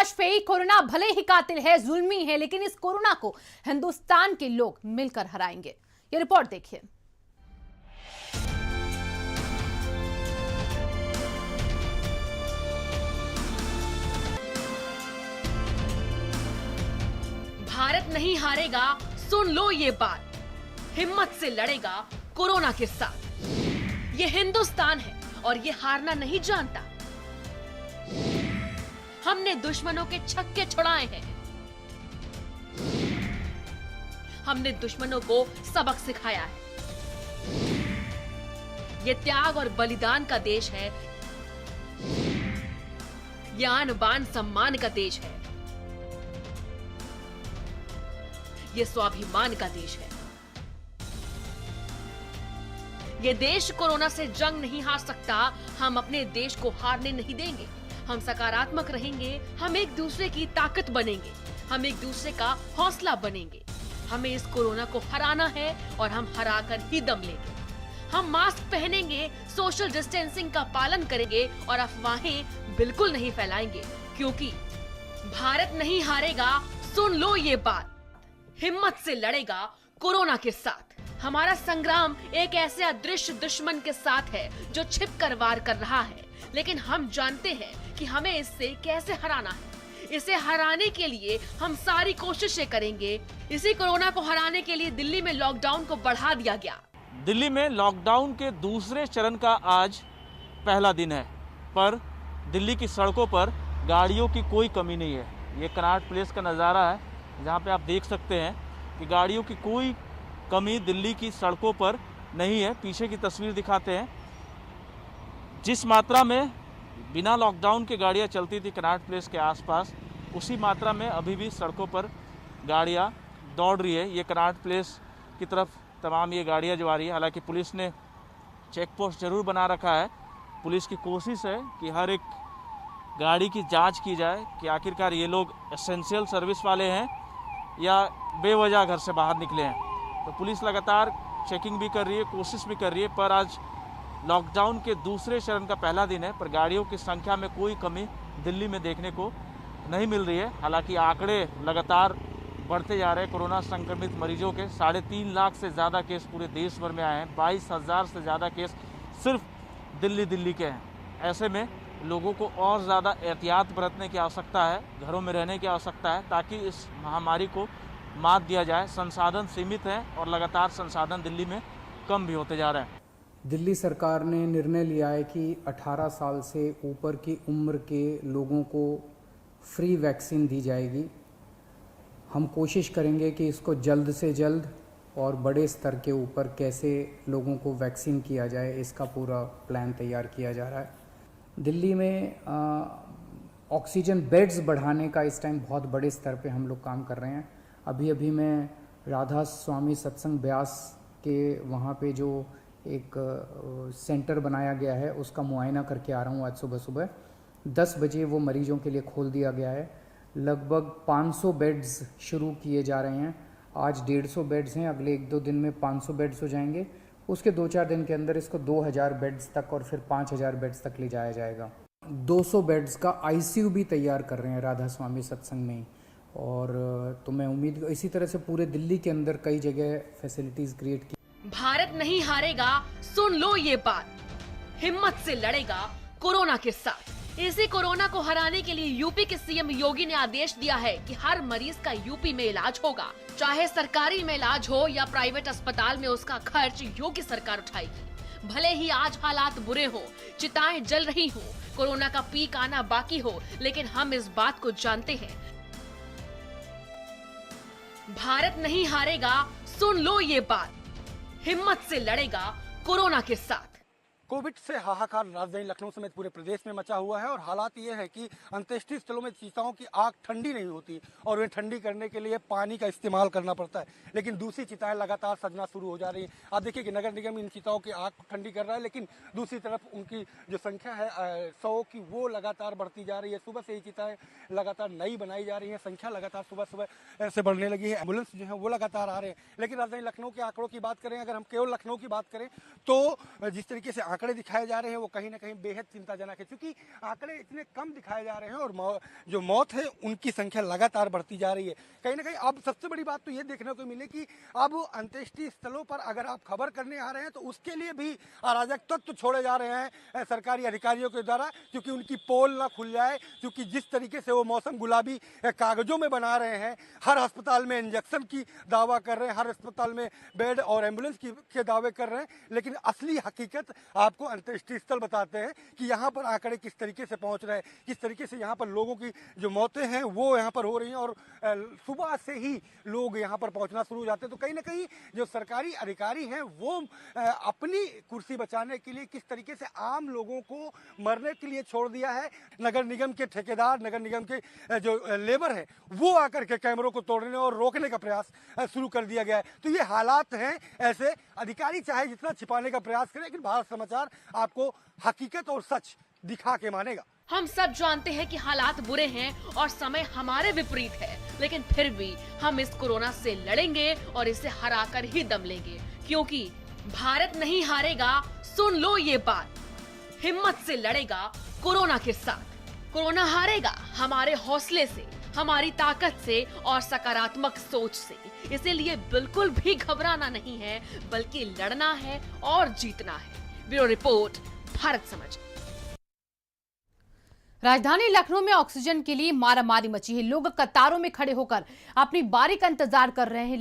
Vajpayee, corona भले ही कातिल है, जुल्मी है, लेकिन इस कोरोना को हिंदुस्तान के लोग मिलकर हराएंगे। ये रिपोर्ट देखिए। भारत नहीं हारेगा, सुन लो ये बात, हिम्मत से लड़ेगा कोरोना के साथ। ये हिंदुस्तान है और ये हारना नहीं जानता। हमने दुश्मनों के छक्के छुड़ाए हैं, हमने दुश्मनों को सबक सिखाया है। ये त्याग और बलिदान का देश है, ये आन बान सम्मान का देश है, ये स्वाभिमान का देश है। ये देश कोरोना से जंग नहीं हार सकता। हम अपने देश को हारने नहीं देंगे। हम सकारात्मक रहेंगे, हम एक दूसरे की ताकत बनेंगे, हम एक दूसरे का हौसला बनेंगे। हमें इस कोरोना को हराना है और हम हराकर ही दम लेंगे। हम मास्क पहनेंगे, सोशल डिस्टेंसिंग का पालन करेंगे और अफवाहें बिल्कुल नहीं फैलाएंगे, क्योंकि भारत नहीं हारेगा, सुन लो ये बात, हिम्मत से लड़ेगा कोरोना के साथ। हमारा संग्राम एक ऐसे अदृश्य दुश्मन के साथ है जो छिपकर वार कर रहा है, लेकिन हम जानते हैं कि हमें इससे कैसे हराना है। इसे हराने के लिए हम सारी कोशिशें करेंगे। इसी कोरोना को हराने के लिए दिल्ली में लॉकडाउन को बढ़ा दिया गया। दिल्ली में लॉकडाउन के दूसरे चरण का आज पहला दिन है, पर दिल्ली की सड़कों पर गाड़ियों की कोई कमी नहीं है। ये कनॉट प्लेस का नज़ारा है, जहाँ पे आप देख सकते हैं कि गाड़ियों की कोई कमी दिल्ली की सड़कों पर नहीं है। पीछे की तस्वीर दिखाते हैं। जिस मात्रा में बिना लॉकडाउन के गाड़ियाँ चलती थी कनॉट प्लेस के आसपास, उसी मात्रा में अभी भी सड़कों पर गाड़ियाँ दौड़ रही है। ये कनॉट प्लेस की तरफ तमाम ये गाड़ियाँ जो आ रही है। हालांकि पुलिस ने चेक पोस्ट जरूर बना रखा है। पुलिस की कोशिश है कि हर एक गाड़ी की जांच की जाए कि आखिरकार ये लोग एसेंशियल सर्विस वाले हैं या बेवजह घर से बाहर निकले हैं। तो पुलिस लगातार चेकिंग भी कर रही है, कोशिश भी कर रही है। पर आज लॉकडाउन के दूसरे चरण का पहला दिन है, पर गाड़ियों की संख्या में कोई कमी दिल्ली में देखने को नहीं मिल रही है। हालांकि आंकड़े लगातार बढ़ते जा रहे हैं। कोरोना संक्रमित मरीजों के 3.5 लाख से ज़्यादा केस पूरे देश भर में आए हैं। 22,000 से ज़्यादा केस सिर्फ दिल्ली के हैं। ऐसे में लोगों को और ज़्यादा एहतियात बरतने की आवश्यकता है, घरों में रहने की आवश्यकता है, ताकि इस महामारी को मात दिया जाए। संसाधन सीमित हैं और लगातार संसाधन दिल्ली में कम भी होते जा रहे हैं। दिल्ली सरकार ने निर्णय लिया है कि 18 साल से ऊपर की उम्र के लोगों को फ्री वैक्सीन दी जाएगी। हम कोशिश करेंगे कि इसको जल्द से जल्द और बड़े स्तर के ऊपर कैसे लोगों को वैक्सीन किया जाए, इसका पूरा प्लान तैयार किया जा रहा है। दिल्ली में ऑक्सीजन बेड्स बढ़ाने का इस टाइम बहुत बड़े स्तर पे हम लोग काम कर रहे हैं। अभी मैं राधा स्वामी सत्संग ब्यास के वहाँ पे जो एक सेंटर बनाया गया है उसका मुआयना करके आ रहा हूँ। आज सुबह 10 बजे वो मरीजों के लिए खोल दिया गया है। लगभग 500 बेड्स शुरू किए जा रहे हैं। आज 150 बेड्स हैं, अगले 1-2 दिन में 500 बेड्स हो जाएंगे। उसके 2-4 दिन के अंदर इसको 2000 बेड्स तक और फिर 5000 बेड्स तक ले जाया जाएगा। 200 बेड्स का आईसीयू भी तैयार कर रहे हैं राधा स्वामी सत्संग में। और तो मैं उम्मीद इसी तरह से पूरे दिल्ली के अंदर कई जगह फैसिलिटीज क्रिएट की। भारत नहीं हारेगा, सुन लो ये बात, हिम्मत से लड़ेगा कोरोना के साथ। इसी कोरोना को हराने के लिए यूपी के सीएम योगी ने आदेश दिया है कि हर मरीज का यूपी में इलाज होगा, चाहे सरकारी में इलाज हो या प्राइवेट अस्पताल में, उसका खर्च योगी सरकार उठाएगी। भले ही आज हालात बुरे हो, चिताएं जल रही हो, कोरोना का पीक आना बाकी हो, लेकिन हम इस बात को जानते हैं, भारत नहीं हारेगा, सुन लो ये बात, हिम्मत से लड़ेगा कोरोना के साथ। कोविड से हाहाकार राजधानी लखनऊ समेत पूरे प्रदेश में मचा हुआ है और हालात ये है कि अंत्येष्टि स्थलों में चिताओं की आग ठंडी नहीं होती और उन्हें ठंडी करने के लिए पानी का इस्तेमाल करना पड़ता है। लेकिन दूसरी चिताएं लगातार सजना शुरू हो जा रही हैं। आप देखिए कि नगर निगम इन चिताओं की आग को ठंडी कर रहा है, लेकिन दूसरी तरफ उनकी जो संख्या है 100 की, वो लगातार बढ़ती जा रही है। सुबह से ही चिताएं लगातार नई बनाई जा रही है, संख्या लगातार सुबह से बढ़ने लगी है। एम्बुलेंस जो है वो लगातार आ रहे हैं। लेकिन राजधानी लखनऊ के आंकड़ों की बात करें, अगर हम केवल लखनऊ की बात करें तो जिस तरीके से आंकड़े आंकड़े दिखाए जा रहे हैं वो कहीं ना कहीं बेहद चिंताजनक है, क्योंकि आंकड़े इतने कम दिखाए जा रहे हैं और जो मौत है उनकी संख्या लगातार बढ़ती जा रही है। कहीं ना कहीं अब सबसे बड़ी बात तो ये देखने को मिले कि अब अंत्येष्टि स्थलों पर अगर आप खबर करने आ रहे हैं तो उसके लिए भी अराजक तत्व छोड़े जा रहे हैं सरकारी अधिकारियों के द्वारा, क्योंकि उनकी पोल ना खुल जाए। क्योंकि जिस तरीके से वो मौसम गुलाबी कागजों में बना रहे हैं, हर अस्पताल में इंजेक्शन की दावा कर रहे हैं, हर अस्पताल में बेड और एम्बुलेंस के दावे कर रहे हैं, लेकिन असली हकीकत आपको अंत्येष्टि स्थल बताते हैं कि यहाँ पर आंकड़े किस तरीके से पहुँच रहे हैं, किस तरीके से यहाँ पर लोगों की जो मौतें हैं वो यहाँ पर हो रही हैं और सुबह से ही लोग यहाँ पर पहुँचना शुरू हो जाते हैं। तो कहीं ना कहीं जो सरकारी अधिकारी हैं वो अपनी कुर्सी बचाने के लिए किस तरीके से आम लोगों को मरने के लिए छोड़ दिया है। नगर निगम के ठेकेदार, नगर निगम के जो लेबर है वो आकर के कैमरों को तोड़ने और रोकने का प्रयास शुरू कर दिया गया है। तो ये हालात हैं ऐसे, अधिकारी चाहे जितना छिपाने का प्रयास करें, लेकिन भारत समाचार आपको हकीकत और सच दिखा के मानेगा। हम सब जानते हैं कि हालात बुरे हैं और समय हमारे विपरीत है, लेकिन फिर भी हम इस कोरोना से लड़ेंगे और इसे हराकर ही दम लेंगे, क्योंकि भारत नहीं हारेगा। सुन लो ये बात, हिम्मत से लड़ेगा कोरोना के साथ। कोरोना हारेगा हमारे हौसले से, हमारी ताकत से और सकारात्मक सोच से। इसीलिए बिल्कुल भी घबराना नहीं है, बल्कि लड़ना है और जीतना है। ब्यूरो रिपोर्ट, भारत समाचार। राजधानी लखनऊ में ऑक्सीजन के लिए मारामारी मची है। लोग कतारों में खड़े होकर अपनी बारी का इंतजार कर रहे हैं।